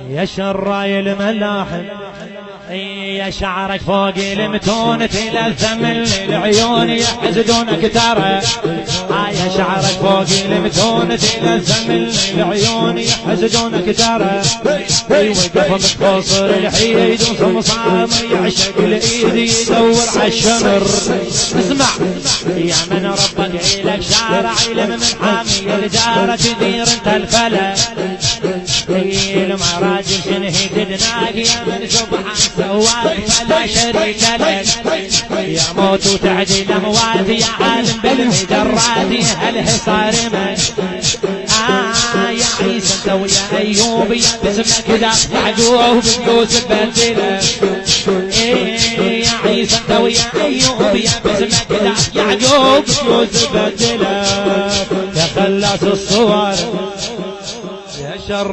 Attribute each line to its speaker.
Speaker 1: يا شراي الملاحم يا شعرك فوق المتون تلثم العيون يحسدونك ترى يا شعرك فوق المتون تلثم العيون يحسدونك ترى وقف متقصر الحيد وصمصام يعشق الايد يدور عالشمر. اسمع يا من ربك إلك شارع علم من حامي الجارة تدير انت الفلا المراجل شنهي تدناك يا من سبحان سواك فلا شريك لك يا موت وتعدي الاموات يا عالم بالمجرات هل صارمك يا عيسى انت ويا ايوب يا باسمك ذاك يعقوب يوسف بدله يا عيسى انت ويا ايوب يا باسمك ذاك يعقوب يوسف بدله يا خلاص الصور يا شر